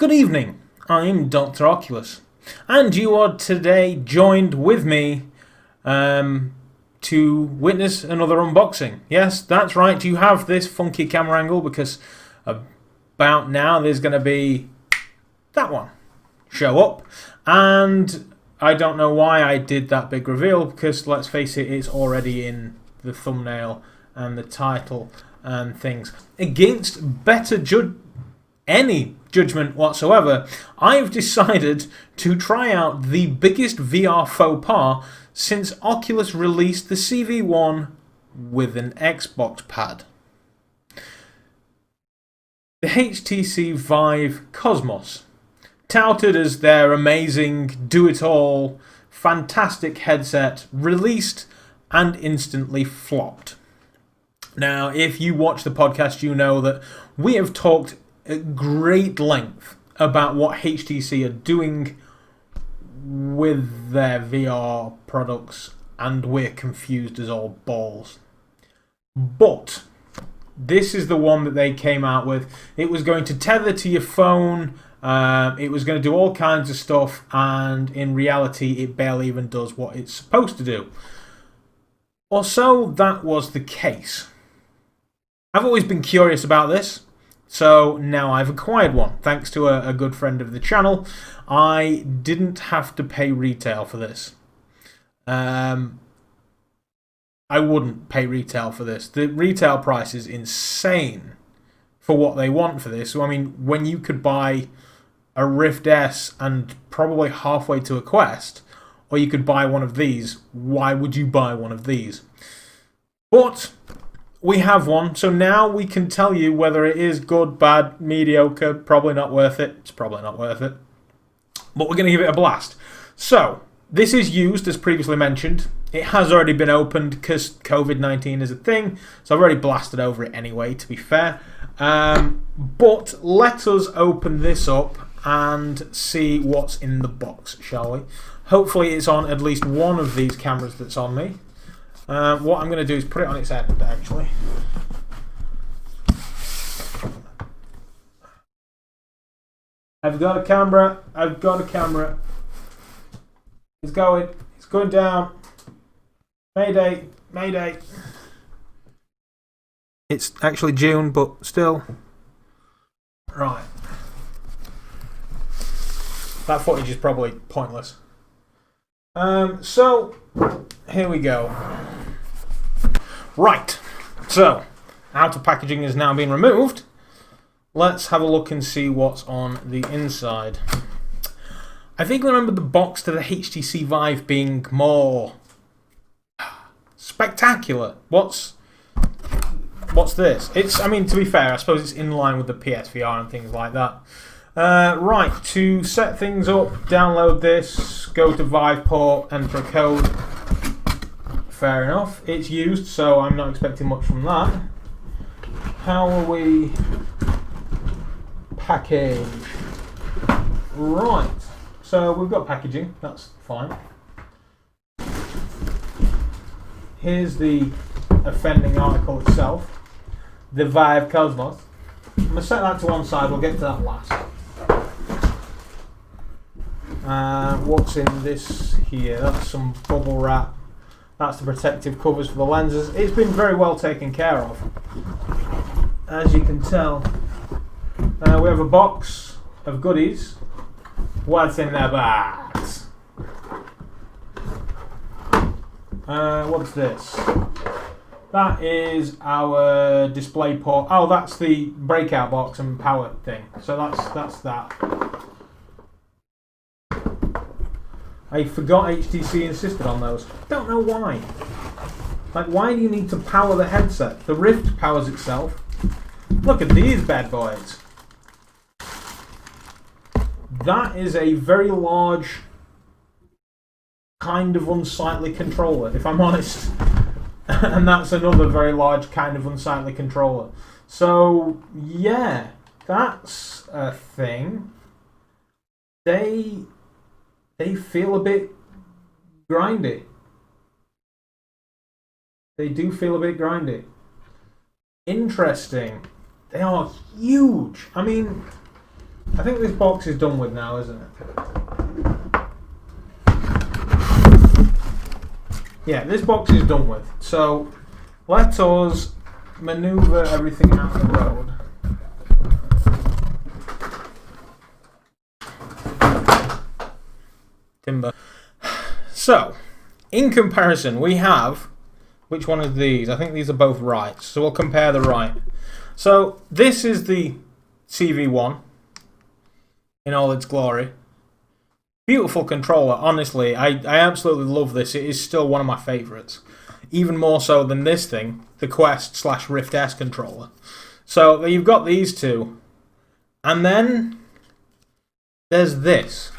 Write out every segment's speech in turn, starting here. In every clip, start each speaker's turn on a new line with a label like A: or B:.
A: Good evening, I'm Dr. Oculus, and you are today joined with me to witness another unboxing. Yes, that's right, you have this funky camera angle because about now there's going to be that one show up, and I don't know why I did that big reveal because, let's face it, it's already in the thumbnail and the title and things. Against better any judgment whatsoever, I've decided to try out the biggest VR faux pas since Oculus released the CV1 with an Xbox pad. The HTC Vive Cosmos, touted as their amazing, do-it-all, fantastic headset, released and instantly flopped. Now, if you watch the podcast, you know that we have talked at great length about what HTC are doing with their VR products, and we're confused as all balls. But this is the one that they came out with. It was going to tether to your phone, it was going to do all kinds of stuff, and in reality it barely even does what it's supposed to do. Or so that was the case. I've always been curious about this, so now I've acquired one, thanks to a good friend of the channel. I didn't have to pay retail for this. I wouldn't pay retail for this. The retail price is insane for what they want for this. So, I mean, when you could buy a Rift S and probably halfway to a Quest, or you could buy one of these, why would you buy one of these? But we have one, so now we can tell you whether it is good, bad, mediocre, probably not worth it. It's probably not worth it. But we're going to give it a blast. So, this is used, as previously mentioned. It has already been opened because COVID-19 is a thing, so I've already blasted over it anyway, to be fair. But let us open this up and see what's in the box, shall we? Hopefully it's on at least one of these cameras that's on me. What I'm going to do is put it on its end, actually. I've got a camera. I've got a camera. It's going. It's going down. Mayday. Mayday. It's actually June, but still. Right. That footage is probably pointless. So, here we go. Right, so, outer packaging has now been removed. Let's have a look and see what's on the inside. I vaguely remember the box to the HTC Vive being more spectacular. What's this? I mean, to be fair, I suppose it's in line with the PSVR and things like that. Right, to set things up, download this, go to Viveport, enter a code. Fair enough. It's used, so I'm not expecting much from that. How will we package? Right, so we've got packaging, that's fine. Here's the offending article itself, the Vive Cosmos. I'm going to set that to one side, we'll get to that last. What's in this here? That's some bubble wrap. That's the protective covers for the lenses. It's been very well taken care of, as you can tell. We have a box of goodies. What's in the box? What's this? That is our display port. Oh, that's the breakout box and power thing. So that's that. I forgot HTC insisted on those. Don't know why. Like, why do you need to power the headset? The Rift powers itself. Look at these bad boys. That is a very large, kind of unsightly controller, if I'm honest. And that's another very large, kind of unsightly controller. So, yeah, that's a thing. They feel a bit grindy. They do feel a bit grindy. Interesting. They are huge. I mean, I think this box is done with now, isn't it? Yeah, this box is done with. So let us maneuver everything out of the road. Timber. So, in comparison, we have, which one of these? I think these are both right. So we'll compare the right. So this is the CV1 in all its glory. Beautiful controller, honestly. I absolutely love this. It is still one of my favourites. Even more so than this thing, the Quest / Rift S controller. So you've got these two. And then there's this,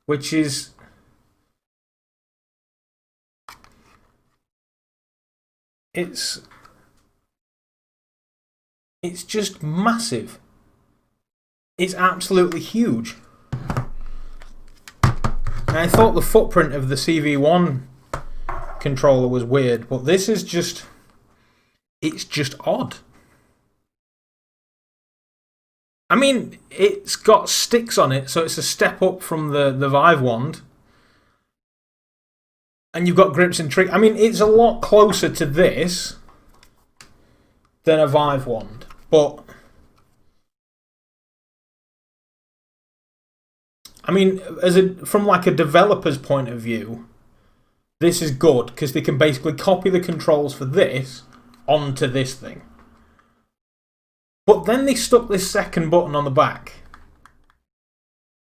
A: which is it's just massive. It's absolutely huge. And I thought the footprint of the CV1 controller was weird, but this is just, it's just odd. I mean, it's got sticks on it, so it's a step up from the Vive wand. And you've got grips and trigger. I mean, it's a lot closer to this than a Vive wand, but I mean, from like a developer's point of view, this is good because they can basically copy the controls for this onto this thing. But then they stuck this second button on the back.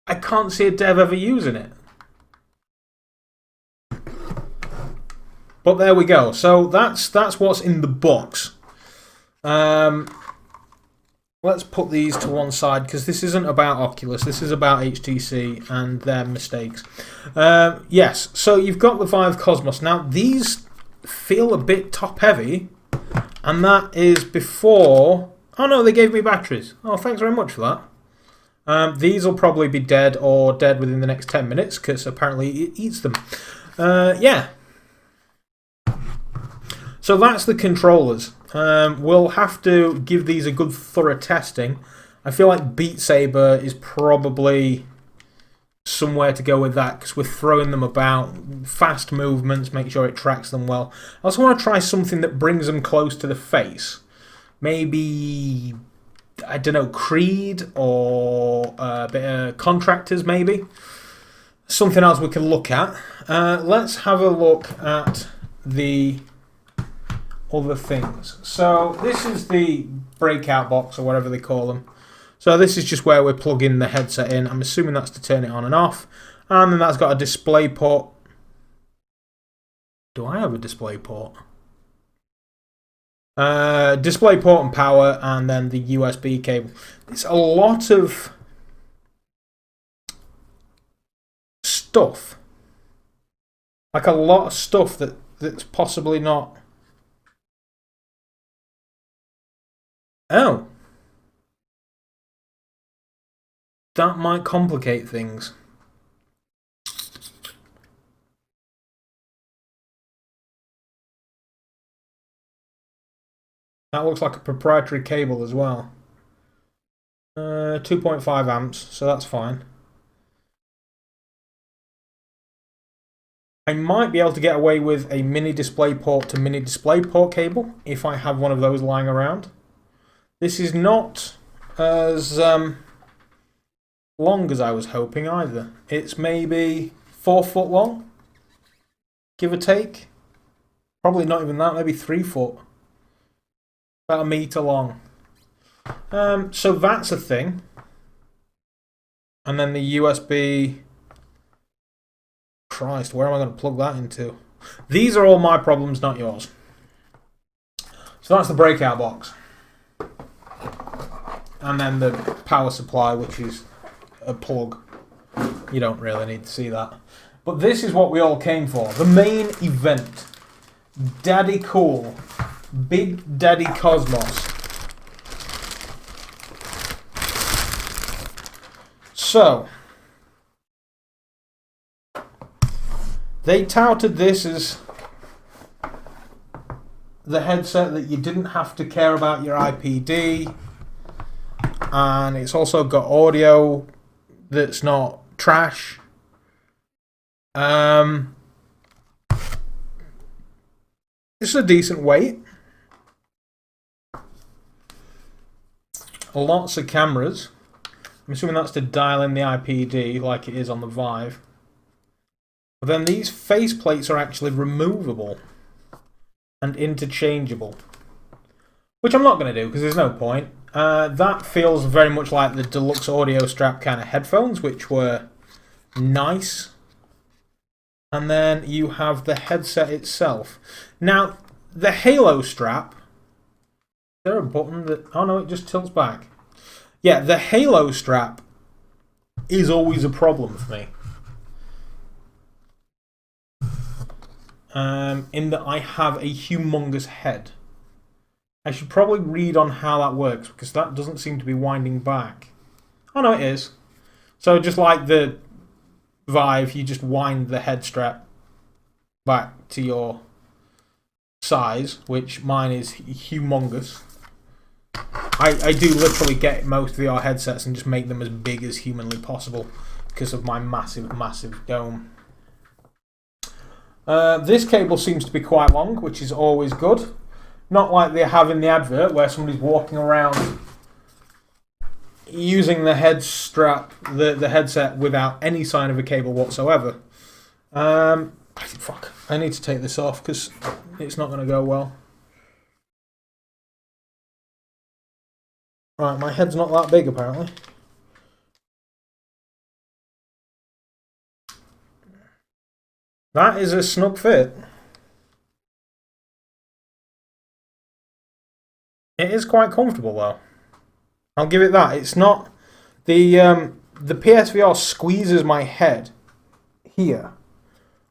A: I can't see a dev ever using it. But there we go. So that's what's in the box. Let's put these to one side because this isn't about Oculus. This is about HTC and their mistakes. Yes, so you've got the Vive Cosmos. Now, these feel a bit top-heavy, and that is before... Oh, no, they gave me batteries. Oh, thanks very much for that. These will probably be dead or dead within the next 10 minutes because apparently it eats them. Yeah. So that's the controllers. We'll have to give these a good thorough testing. I feel like Beat Saber is probably somewhere to go with that because we're throwing them about. Fast movements, make sure it tracks them well. I also want to try something that brings them close to the face. Maybe, I don't know, Creed or a bit of Contractors maybe. Something else we can look at. Let's have a look at the other things. So this is the breakout box or whatever they call them. So this is just where we're plugging the headset in. I'm assuming that's to turn it on and off. And then that's got a display port. Do I have a display port? Display port and power, and then the USB cable. It's a lot of stuff. Like a lot of stuff that's possibly not... Oh. That might complicate things. That looks like a proprietary cable as well. 2.5 amps, so that's fine. I might be able to get away with a mini DisplayPort to mini DisplayPort cable if I have one of those lying around. This is not as long as I was hoping either. It's maybe 4 foot long, give or take. Probably not even that, maybe 3 foot. About 1 meter long. So that's a thing. And then the USB... Christ, where am I going to plug that into? These are all my problems, not yours. So that's the breakout box. And then the power supply, which is a plug. You don't really need to see that. But this is what we all came for. The main event. Daddy Cool. Big Daddy Cosmos. So, they touted this as the headset that you didn't have to care about your IPD. and it's also got audio that's not trash. It's a decent weight. Lots of cameras. I'm assuming that's to dial in the IPD like it is on the Vive. But then these face plates are actually removable and interchangeable, which I'm not going to do because there's no point. That feels very much like the deluxe audio strap kind of headphones, which were nice. And then you have the headset itself. Now, the Halo strap... Is there a button that... Oh no, it just tilts back. Yeah, the Halo strap is always a problem for me. In that I have a humongous head. I should probably read on how that works, because that doesn't seem to be winding back. Oh no, it is. So just like the Vive, you just wind the head strap back to your size, which mine is humongous. I do literally get most VR headsets and just make them as big as humanly possible because of my massive dome. This cable seems to be quite long, which is always good. Not like they have in the advert where somebody's walking around using the head strap, the headset without any sign of a cable whatsoever. Fuck, I need to take this off because it's not going to go well. Right, my head's not that big apparently. That is a snug fit. It is quite comfortable though. I'll give it that. It's not the PSVR squeezes my head here,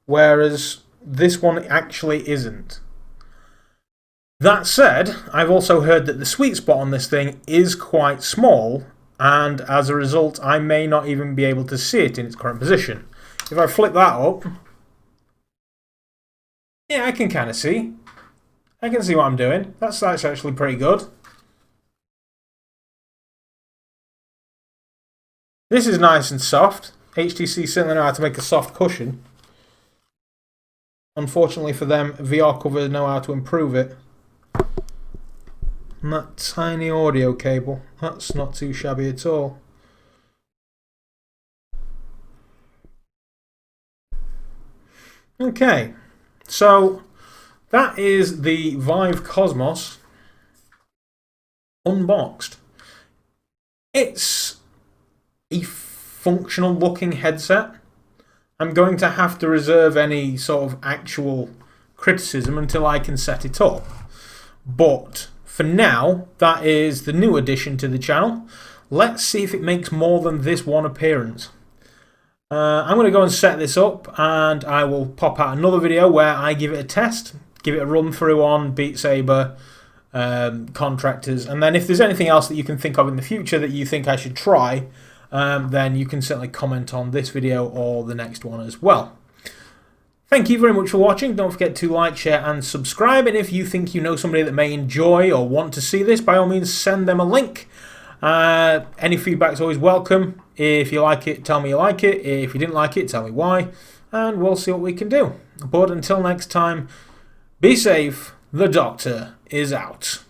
A: whereas this one actually isn't. That said, I've also heard that the sweet spot on this thing is quite small, and as a result, I may not even be able to see it in its current position. If I flip that up, yeah, I can kind of see. I can see what I'm doing. That's actually pretty good. This is nice and soft. HTC certainly know how to make a soft cushion. Unfortunately for them, VR covers know how to improve it. And that tiny audio cable, that's not too shabby at all. Okay, so that is the Vive Cosmos unboxed. It's a functional looking headset. I'm going to have to reserve any sort of actual criticism until I can set it up. But for now, that is the new addition to the channel. Let's see if it makes more than this one appearance. I'm going to go and set this up, and I will pop out another video where I give it a test, give it a run through on Beat Saber, contractors, and then if there's anything else that you can think of in the future that you think I should try, then you can certainly comment on this video or the next one as well. Thank you very much for watching. Don't forget to like, share and subscribe, and if you think you know somebody that may enjoy or want to see this, by all means send them a link. Any feedback is always welcome. If you like it, tell me you like it. If you didn't like it, tell me why, and we'll see what we can do. But until next time, be safe. The Doctor is out.